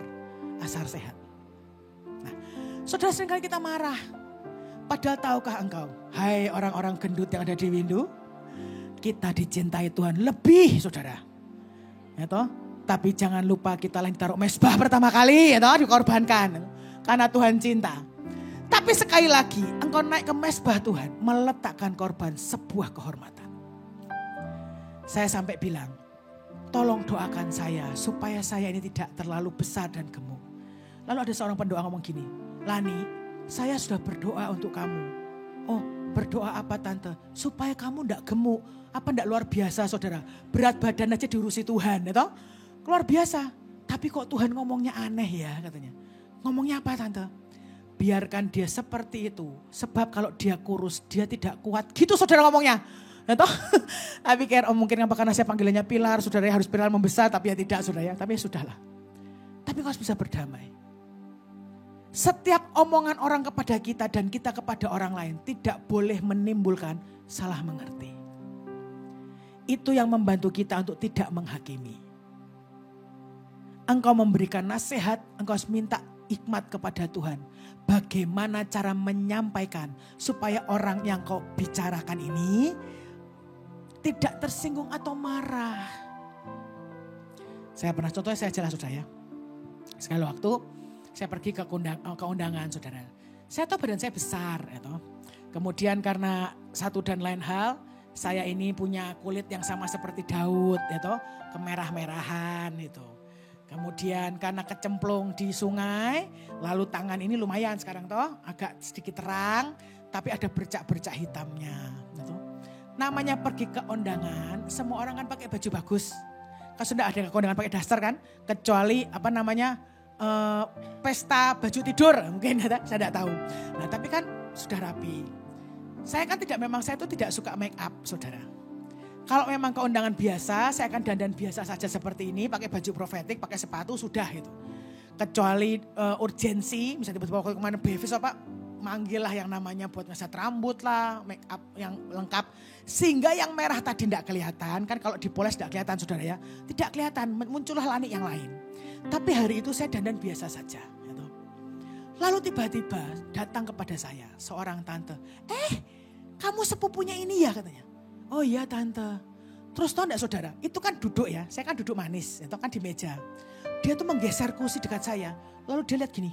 Asal sehat. Nah, saudara seringkali kita marah. Padahal tahukah engkau, hai orang-orang gendut yang ada di windu, kita dicintai Tuhan lebih saudara. Ya toh? Tapi jangan lupa kita yang taruh mesbah pertama kali, ya toh, dikorbankan. Karena Tuhan cinta. Tapi sekali lagi, engkau naik ke mesbah Tuhan, meletakkan korban sebuah kehormatan. Saya sampai bilang, tolong doakan saya supaya saya ini tidak terlalu besar dan gemuk. Lalu ada seorang pendoa ngomong gini, Lani, saya sudah berdoa untuk kamu. Oh, berdoa apa tante? Supaya kamu tidak gemuk. Apa tidak luar biasa saudara? Berat badan aja diurusi Tuhan. Ya toh? Luar biasa. Tapi kok Tuhan ngomongnya aneh ya katanya. Ngomongnya apa tante? Biarkan dia seperti itu. Sebab kalau dia kurus dia tidak kuat. Gitu saudara ngomongnya. Ya toh? Saya pikir mungkin karena saya panggilannya Pilar. Saudara harus Pilar membesar tapi ya tidak saudara ya. Tapi ya sudahlah. Tapi kau harus bisa berdamai. Setiap omongan orang kepada kita dan kita kepada orang lain tidak boleh menimbulkan salah mengerti. Itu yang membantu kita untuk tidak menghakimi. Engkau memberikan nasihat, engkau harus minta hikmat kepada Tuhan. Bagaimana cara menyampaikan supaya orang yang kau bicarakan ini tidak tersinggung atau marah. Saya pernah contohnya saya jelas saudara ya. Sekali waktu saya pergi ke undangan saudara. Saya tahu badan saya besar. Ya toh. Kemudian karena satu dan lain hal. Saya ini punya kulit yang sama seperti Daud. Ya toh, kemerah-merahan itu. Kemudian karena kecemplung di sungai. Lalu tangan ini lumayan sekarang toh. Agak sedikit terang. Tapi ada bercak-bercak hitamnya. Ya toh. Namanya pergi ke undangan. Semua orang kan pakai baju bagus. Kan sudah ada kondangan pakai daster kan. Kecuali apa namanya. Pesta baju tidur mungkin saya tidak tahu. Nah tapi kan sudah rapi. Saya kan saya itu tidak suka make up saudara. Kalau memang keundangan biasa saya akan dandan biasa saja seperti ini. Pakai baju profetik, pakai sepatu sudah gitu. Kecuali urgensi misalnya tiba-tiba kemana bevis apa. Manggil lah yang namanya buat ngeset rambut lah, make up yang lengkap. Sehingga yang merah tadi tidak kelihatan, kan kalau dipoles tidak kelihatan saudara ya. Tidak kelihatan, muncullah Lani yang lain. Tapi hari itu saya dandan biasa saja. Gitu. Lalu tiba-tiba datang kepada saya seorang tante. Kamu sepupunya ini ya katanya. Oh iya tante, Terus tahu enggak saudara, itu kan duduk ya, saya kan duduk manis, itu kan di meja. Dia tuh menggeser kursi dekat saya, lalu dia lihat gini,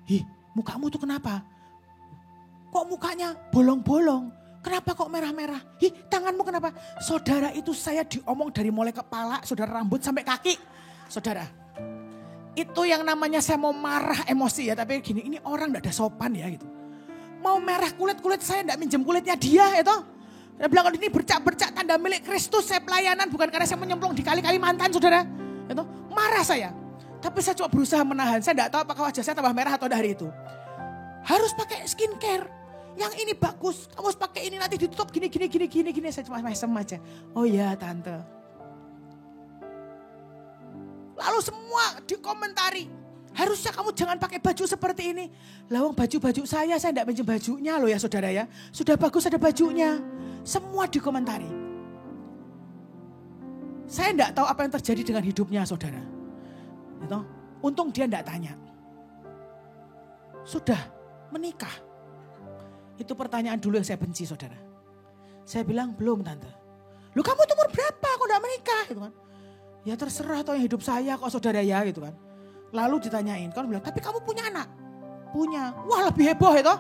"Hi, mukamu tuh kenapa? Kok mukanya bolong-bolong? Kenapa kok merah-merah? Hi, tanganmu kenapa?" Saudara, itu saya diomong dari mulai kepala, saudara, rambut sampai kaki. Saudara, itu yang namanya saya mau marah emosi ya, tapi gini, ini orang enggak ada sopan ya gitu. Mau merah kulit saya enggak minjem kulitnya dia itu. Dia bilang, ini bercak-bercak tanda milik Kristus, saya pelayanan bukan karena saya menyemplung di Kalimantan, saudara. Itu marah saya. Tapi saya coba berusaha menahan. Saya tidak tahu apakah wajah saya tambah merah atau dari itu. Harus pakai skincare. Yang ini bagus, kamu harus pakai ini nanti ditutup gini. Saya cuma mesem aja. Oh ya tante. Lalu semua dikomentari. Harusnya kamu jangan pakai baju seperti ini. Lawang baju-baju saya tidak minjem bajunya loh ya saudara ya. Sudah bagus ada bajunya. Semua dikomentari. Saya tidak tahu apa yang terjadi dengan hidupnya saudara. Gitu. Untung dia tidak tanya. Sudah menikah? Itu pertanyaan dulu yang saya benci saudara. Saya bilang belum tante. Lu kamu umur berapa kok tidak menikah? Gitu kan. Ya terserah atau yang hidup saya kok saudara ya gitu kan. Lalu ditanyain, kan bilang, tapi kamu punya anak? Punya. Wah lebih heboh itu.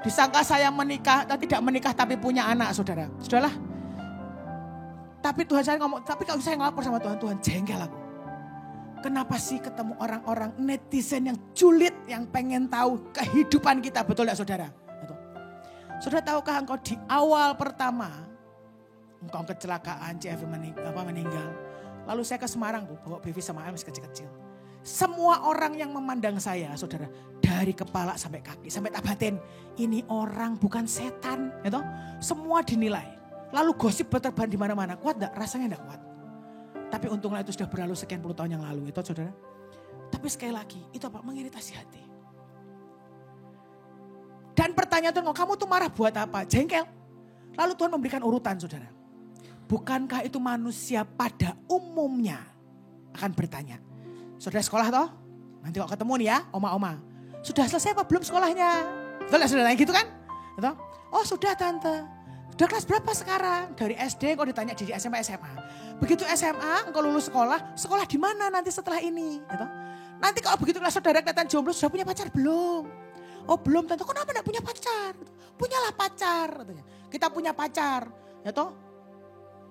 Disangka saya menikah, tidak menikah tapi punya anak saudara. Sudahlah. Tapi Tuhan saya ngomong, tapi kalau saya ngelapor sama Tuhan, Tuhan jengkel aku. Kenapa sih ketemu orang-orang netizen yang julid, yang pengen tahu kehidupan kita, betul tidak saudara? Gitu. Saudara tahukah engkau di awal pertama, engkau kecelakaan, CF meninggal. Lalu saya ke Semarang tuh, bawa Bevi sama Am kecil-kecil. Semua orang yang memandang saya, saudara, dari kepala sampai kaki, sampai tabatin, ini orang bukan setan, gitu. Semua dinilai. Lalu gosip berterban di mana-mana, kuat enggak? Rasanya enggak kuat. Tapi untunglah itu sudah berlalu sekian puluh tahun yang lalu, itu saudara. Tapi sekali lagi, itu apa? Mengiritasi hati. Dan pertanyaan Tuhan, kamu tuh marah buat apa? Jengkel. Lalu Tuhan memberikan urutan, saudara. Bukankah itu manusia pada umumnya akan bertanya? Saudara sekolah toh? Nanti kok ketemu nih ya, oma-oma. Sudah selesai apa belum sekolahnya? Betul ya saudara gitu kan? Gitu? Oh sudah tante. Sudah kelas berapa sekarang? Dari SD kok ditanya di SMP SMA. Begitu SMA engkau lulus sekolah di mana nanti setelah ini? Gitu? Nanti kalau begitu kelas saudara kelihatan jomblo, sudah punya pacar belum? Oh belum tante, kenapa enggak punya pacar? Punyalah pacar. Katanya. Kita punya pacar. Ya toh?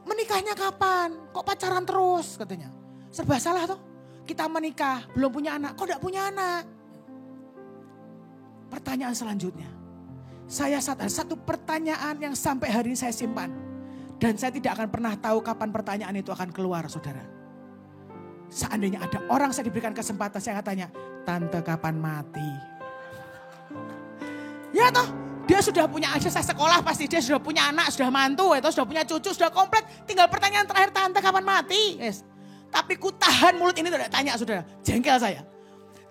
Menikahnya kapan? Kok pacaran terus katanya. Serba salah toh? Kita menikah, belum punya anak, kok enggak punya anak? Pertanyaan selanjutnya. Saya sadar satu pertanyaan yang sampai hari ini saya simpan. Dan saya tidak akan pernah tahu kapan pertanyaan itu akan keluar saudara. Seandainya ada orang saya diberikan kesempatan, saya akan tanya, tante kapan mati? Ya toh, dia sudah punya akses sekolah, pasti dia sudah punya anak, sudah mantu, itu sudah punya cucu, sudah komplit. Tinggal pertanyaan terakhir, tante kapan mati? Yes. Tapi ku tahan mulut ini tidak tanya saudara, jengkel saya.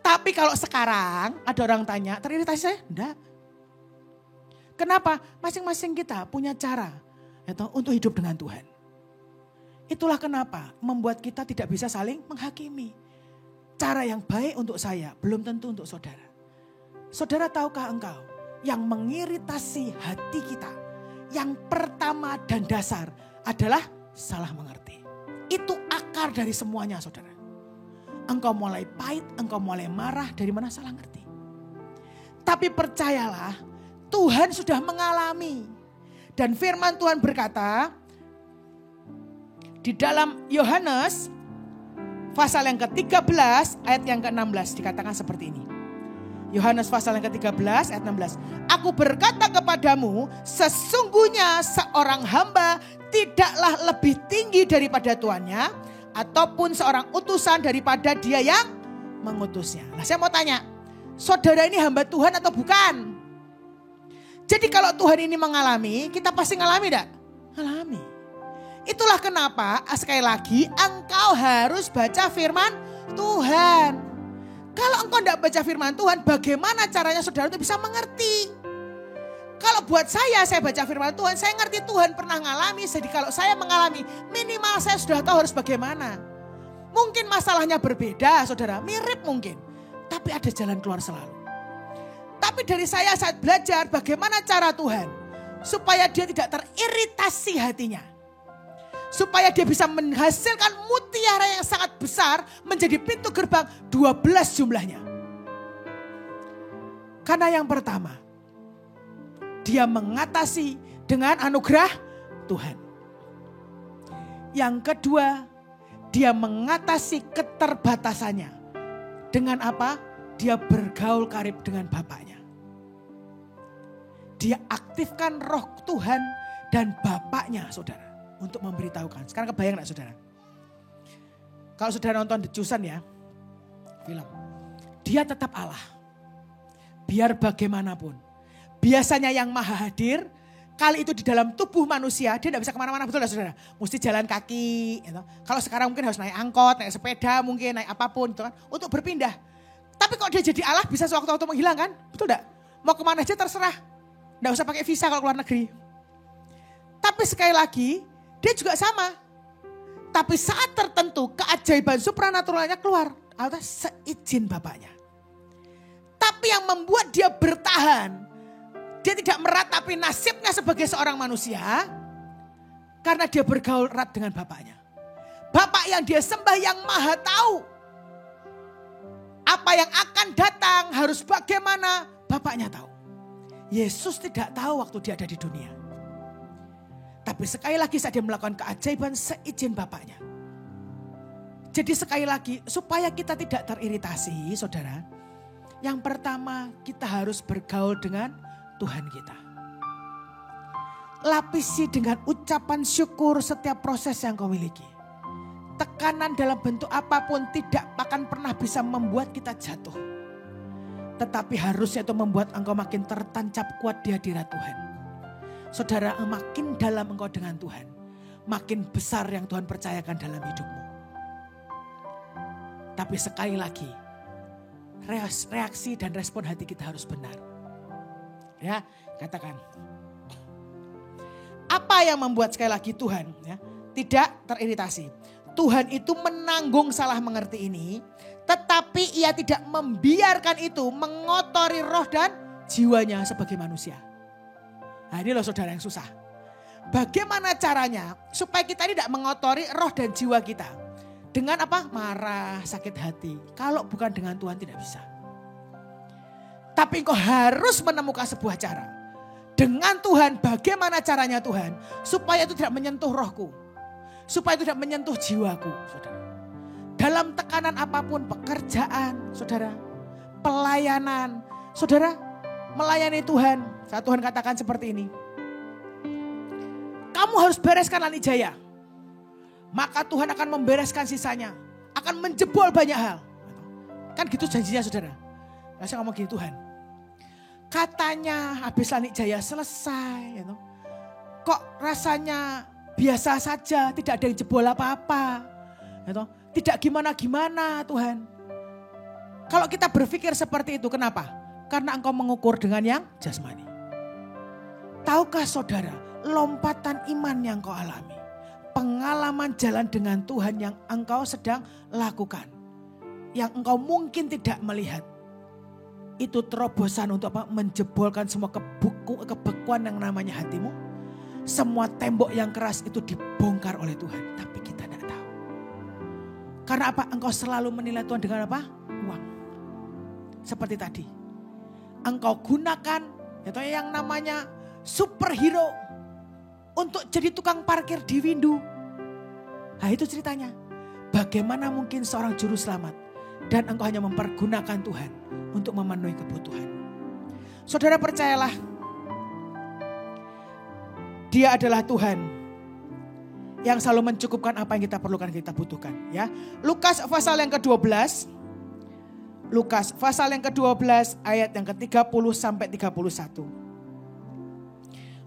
Tapi kalau sekarang ada orang tanya, teriritasi saya? Enggak. Kenapa? Masing-masing kita punya cara untuk hidup dengan Tuhan. Itulah kenapa membuat kita tidak bisa saling menghakimi. Cara yang baik untuk saya belum tentu untuk saudara. Saudara tahukah engkau yang mengiritasi hati kita, yang pertama dan dasar adalah salah mengerti. Itu akar dari semuanya saudara. Engkau mulai pahit, engkau mulai marah dari mana salah ngerti. Tapi percayalah Tuhan sudah mengalami. Dan firman Tuhan berkata di dalam Yohanes pasal yang ke-13 ayat yang ke-16 dikatakan seperti ini. Yohanes pasal yang ke-13 ayat 16. Aku berkata kepadamu, sesungguhnya seorang hamba tidaklah lebih tinggi daripada tuannya, ataupun seorang utusan daripada dia yang mengutusnya. Nah saya mau tanya, saudara ini hamba Tuhan atau bukan? Jadi kalau Tuhan ini mengalami, kita pasti ngalami enggak? Ngalami. Itulah kenapa sekali lagi engkau harus baca firman Tuhan. Kalau engkau tidak baca firman Tuhan, bagaimana caranya saudara itu bisa mengerti? Kalau buat saya baca firman Tuhan, saya ngerti Tuhan pernah ngalami. Jadi kalau saya mengalami, minimal saya sudah tahu harus bagaimana. Mungkin masalahnya berbeda saudara, mirip mungkin. Tapi ada jalan keluar selalu. Tapi dari saya saat belajar bagaimana cara Tuhan. Supaya dia tidak teriritasi hatinya. supaya dia bisa menghasilkan mutiara yang sangat besar menjadi pintu gerbang 12 jumlahnya. Karena yang pertama, dia mengatasi dengan anugerah Tuhan. Yang kedua, dia mengatasi keterbatasannya. Dengan apa? Dia bergaul karib dengan Bapaknya. Dia aktifkan roh Tuhan dan Bapaknya, saudara, untuk memberitahukan. Sekarang kebayang gak, saudara? Kalau saudara nonton The Chosen ya, film. Dia tetap Allah. Biar bagaimanapun. Biasanya yang maha hadir, kali itu di dalam tubuh manusia, dia tidak bisa kemana-mana, betul gak, saudara? Mesti jalan kaki. Gitu. Kalau sekarang mungkin harus naik angkot, naik sepeda, mungkin naik apapun, gitu kan, untuk berpindah. Tapi kok dia jadi Allah bisa sewaktu-waktu menghilang kan? Betul gak? Mau kemana aja terserah. Tidak usah pakai visa kalau keluar negeri. Tapi sekali lagi, dia juga sama. Tapi saat tertentu keajaiban supranaturalnya keluar atas seizin Bapaknya. Tapi yang membuat dia bertahan, dia tidak meratapi nasibnya sebagai seorang manusia, karena dia bergaul erat dengan Bapaknya. Bapak yang dia sembah yang maha tahu. Apa yang akan datang, harus bagaimana, Bapaknya tahu. Yesus tidak tahu waktu dia ada di dunia. Tapi sekali lagi saat dia melakukan keajaiban seizin Bapaknya. Jadi sekali lagi, supaya kita tidak teriritasi, saudara. Yang pertama, kita harus bergaul dengan Tuhan kita. Lapisi dengan ucapan syukur setiap proses yang kau miliki. Tekanan dalam bentuk apapun tidak akan pernah bisa membuat kita jatuh. Tetapi harusnya itu membuat engkau makin tertancap kuat di hadirat Tuhan. Saudara, makin dalam engkau dengan Tuhan, makin besar yang Tuhan percayakan dalam hidupmu. Tapi sekali lagi, reaksi dan respon hati kita harus benar. Ya, katakan. Apa yang membuat sekali lagi Tuhan ya, tidak teriritasi? Tuhan itu menanggung salah mengerti ini, tetapi ia tidak membiarkan itu mengotori roh dan jiwanya sebagai manusia. Nah, ini loh saudara yang susah. Bagaimana caranya supaya kita tidak mengotori roh dan jiwa kita? Dengan apa? Marah, sakit hati. Kalau bukan dengan Tuhan tidak bisa. Tapi engkau harus menemukan sebuah cara. Dengan Tuhan, bagaimana caranya Tuhan? Supaya itu tidak menyentuh rohku. Supaya itu tidak menyentuh jiwaku, saudara. Dalam tekanan apapun, pekerjaan, saudara. Pelayanan, saudara. Melayani Tuhan. Saat Tuhan katakan seperti ini. Kamu harus bereskan Lani Jaya. Maka Tuhan akan membereskan sisanya. Akan menjebol banyak hal. Kan gitu janjinya saudara. Saya ngomong gini, Tuhan. Katanya habis Lani Jaya selesai. Kok rasanya biasa saja. Tidak ada yang jebol apa-apa. Tidak gimana-gimana Tuhan. Kalau kita berpikir seperti itu, kenapa? Karena engkau mengukur dengan yang jasmani. Tahukah saudara, lompatan iman yang kau alami. Pengalaman jalan dengan Tuhan yang engkau sedang lakukan. Yang engkau mungkin tidak melihat. Itu terobosan untuk apa? Menjebolkan semua kebekuan yang namanya hatimu. Semua tembok yang keras itu dibongkar oleh Tuhan. Tapi kita tidak tahu. Karena apa? Engkau selalu menilai Tuhan dengan apa? Uang. Seperti tadi. Engkau gunakan yang namanya superhero. Untuk jadi tukang parkir di windu. Nah itu ceritanya. Bagaimana mungkin seorang juru selamat. Dan engkau hanya mempergunakan Tuhan. Untuk memenuhi kebutuhan. Saudara percayalah. Dia adalah Tuhan. Yang selalu mencukupkan apa yang kita perlukan, kita butuhkan. Ya. Lukas pasal yang ke-12. Lukas pasal yang ke-12 ayat yang ke-30 sampai 31.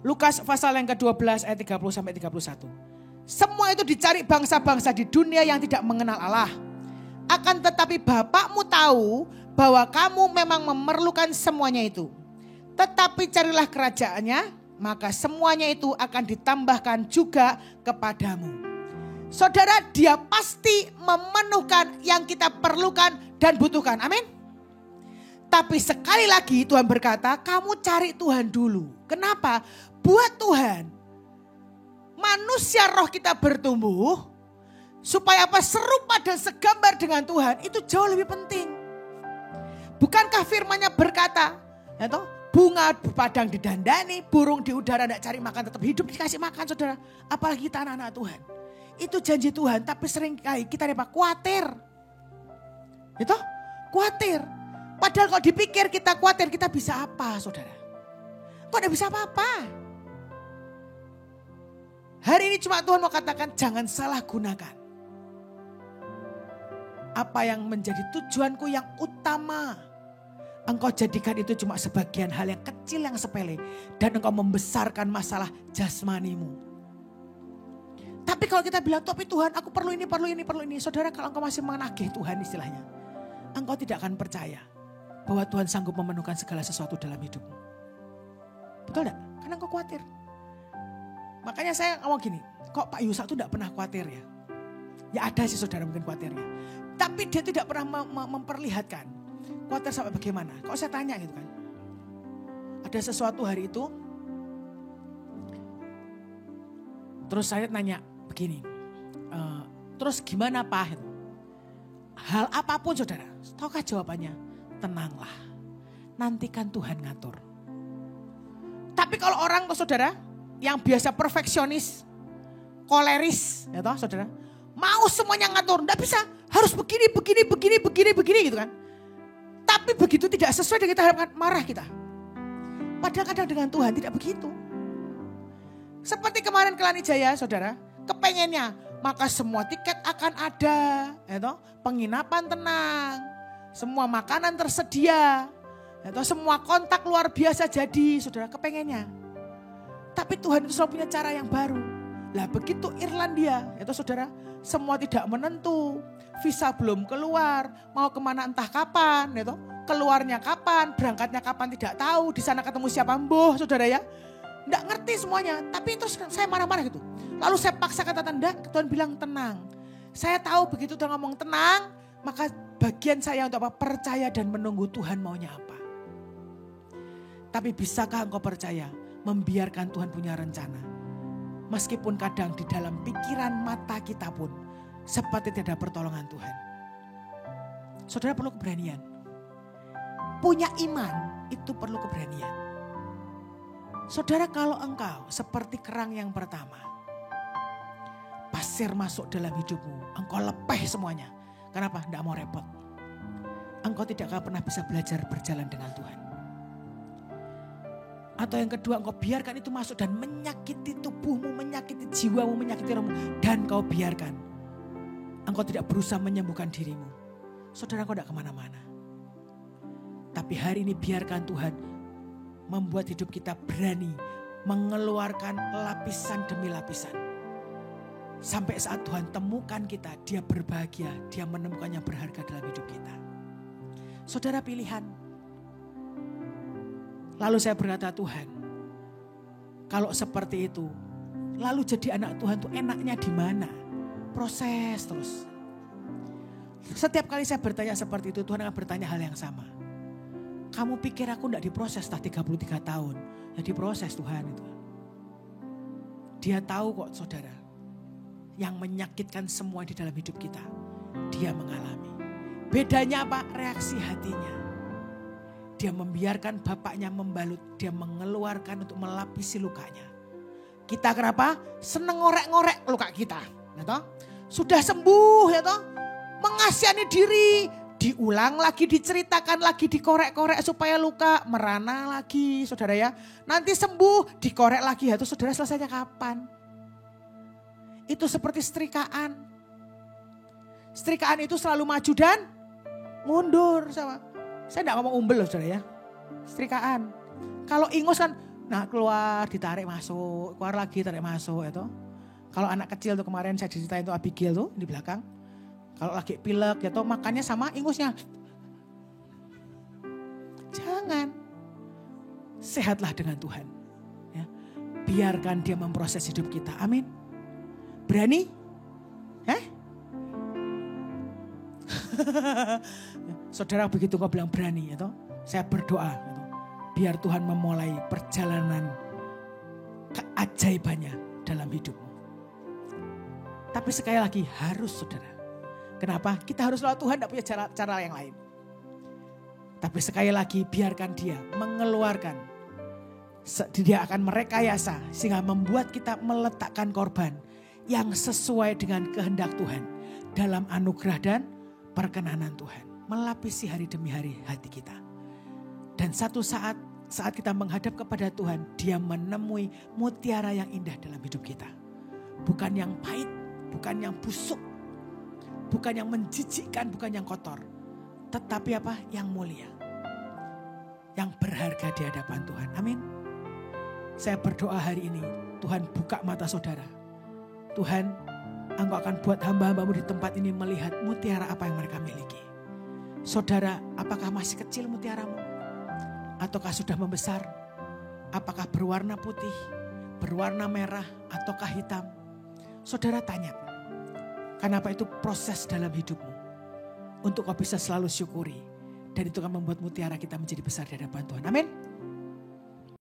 Lukas pasal yang ke-12 ayat 30 sampai 31. Semua itu dicari bangsa-bangsa di dunia yang tidak mengenal Allah. Akan tetapi Bapakmu tahu bahwa kamu memang memerlukan semuanya itu. Tetapi carilah kerajaannya, maka semuanya itu akan ditambahkan juga kepadamu. Saudara, dia pasti memenuhkan yang kita perlukan dan butuhkan. Amin. Tapi sekali lagi Tuhan berkata, kamu cari Tuhan dulu. Kenapa? Buat Tuhan, manusia roh kita bertumbuh, supaya apa? Serupa dan segambar dengan Tuhan, itu jauh lebih penting. Bukankah firman-Nya berkata, ya toh, bunga padang didandani, burung di udara tidak cari makan tetap hidup dikasih makan, saudara. Apalagi kita anak-anak Tuhan. Itu janji Tuhan, tapi seringkali kita khawatir. Itu khawatir. Padahal kalau dipikir kita khawatir, kita bisa apa, saudara? Kok tidak bisa apa-apa? Hari ini cuma Tuhan mau katakan, jangan salah gunakan apa yang menjadi tujuanku yang utama. Engkau jadikan itu cuma sebagian hal yang kecil, yang sepele. Dan engkau membesarkan masalah jasmanimu. Tapi kalau kita bilang, tapi Tuhan aku perlu ini. Saudara, kalau engkau masih menagih Tuhan istilahnya, engkau tidak akan percaya bahwa Tuhan sanggup memenuhkan segala sesuatu dalam hidupmu. Betul tidak? Karena engkau khawatir. Makanya saya ngomong gini, kok Pak Yusak itu tidak pernah khawatir ya? Ya ada sih saudara mungkin khawatirnya. Tapi dia tidak pernah memperlihatkan khawatir sampai bagaimana. Kalau saya tanya gitu kan. Ada sesuatu hari itu, terus saya nanya begini, terus gimana Pak? Hal apapun saudara, tahukah jawabannya? Tenanglah, nantikan Tuhan ngatur. Tapi kalau orang saudara yang biasa perfeksionis, koleris, ya toh saudara, mau semuanya ngatur, enggak bisa, harus begini gitu kan. Tapi begitu tidak sesuai dengan kita harapkan, marah kita. Padahal kadang dengan Tuhan tidak begitu. Seperti kemarin Kelani Jaya saudara, kepengennya maka semua tiket akan ada, ya toh, penginapan tenang, semua makanan tersedia, ya toh, semua kontak luar biasa jadi, saudara kepengennya. Tapi Tuhan itu selalu punya cara yang baru. Lah begitu Irlandia, ya toh saudara, semua tidak menentu, visa belum keluar, mau kemana entah kapan, ya toh, keluarnya kapan, berangkatnya kapan tidak tahu, di sana ketemu siapa mbuh, saudara ya. Enggak ngerti semuanya, tapi terus saya marah-marah gitu. Lalu saya paksa kata tanda, Tuhan bilang tenang. Saya tahu begitu Tuhan ngomong tenang, maka bagian saya untuk apa? Percaya dan menunggu Tuhan maunya apa. Tapi bisakah engkau percaya, membiarkan Tuhan punya rencana? Meskipun kadang di dalam pikiran mata kita pun, seperti tidak ada pertolongan Tuhan. Saudara perlu keberanian. Punya iman, itu perlu keberanian. Saudara kalau engkau seperti kerang yang pertama, pasir masuk dalam hidupmu, engkau lepeh semuanya. Kenapa? Tidak mau repot. Engkau tidak akan pernah bisa belajar berjalan dengan Tuhan. Atau yang kedua, engkau biarkan itu masuk dan menyakiti tubuhmu, menyakiti jiwamu, menyakiti rohmu. Dan kau biarkan. Engkau tidak berusaha menyembuhkan dirimu. Saudara, engkau tidak kemana-mana. Tapi hari ini biarkan Tuhan membuat hidup kita berani mengeluarkan lapisan demi lapisan. Sampai saat Tuhan temukan kita, dia berbahagia, dia menemukan yang berharga dalam hidup kita. Saudara pilihan. Lalu saya berkata, Tuhan, kalau seperti itu, lalu jadi anak Tuhan tuh enaknya di mana? Proses terus. Setiap kali saya bertanya seperti itu, Tuhan akan bertanya hal yang sama. Kamu pikir aku enggak diproses setelah 33 tahun? Ya diproses Tuhan itu. Dia tahu kok saudara. Yang menyakitkan semua di dalam hidup kita. Dia mengalami. Bedanya apa? Reaksi hatinya. Dia membiarkan bapaknya membalut. Dia mengeluarkan untuk melapisi lukanya. Kita kenapa? Seneng ngorek-ngorek luka kita. Ya toh? Sudah sembuh ya toh? Mengasihani diri. Diulang lagi, diceritakan lagi, dikorek-korek supaya luka merana lagi, saudara ya. Nanti sembuh, dikorek lagi. Ya itu saudara selesainya kapan? Itu seperti setrikaan. Setrikaan itu selalu maju dan mundur. Sama. Saya enggak ngomong umbel loh saudara ya. Setrikaan. Kalau ingus kan, nah keluar, ditarik masuk, keluar lagi, tarik masuk. Itu. Kalau anak kecil tuh kemarin saya ceritain tuh Abigail tuh di belakang. Kalau lagi pilek ya toh makannya sama ingusnya. Jangan. Sehatlah dengan Tuhan. Ya. Biarkan dia memproses hidup kita. Amin. Berani? Saudara begitu kau bilang berani ya toh. Saya berdoa ya toh. Biar Tuhan memulai perjalanan keajaibannya dalam hidupmu. Tapi sekali lagi harus saudara. Kenapa? Kita harus lawan Tuhan, tidak punya cara yang lain. Tapi sekali lagi biarkan dia mengeluarkan. Dia akan merekayasa sehingga membuat kita meletakkan korban yang sesuai dengan kehendak Tuhan. Dalam anugerah dan perkenanan Tuhan. Melapisi hari demi hari hati kita. Dan satu saat kita menghadap kepada Tuhan, dia menemui mutiara yang indah dalam hidup kita. Bukan yang pahit, bukan yang busuk, bukan yang menjijikkan, bukan yang kotor. Tetapi apa? Yang mulia. Yang berharga di hadapan Tuhan. Amin. Saya berdoa hari ini, Tuhan buka mata saudara. Tuhan, Engkau akan buat hamba-hambamu di tempat ini melihat mutiara apa yang mereka miliki. Saudara, apakah masih kecil mutiaramu? Ataukah sudah membesar? Apakah berwarna putih, berwarna merah, ataukah hitam? Saudara tanya, kenapa itu proses dalam hidupmu? Untuk kau bisa selalu syukuri. Dan itu akan membuat mutiara kita menjadi besar di hadapan Tuhan. Amin.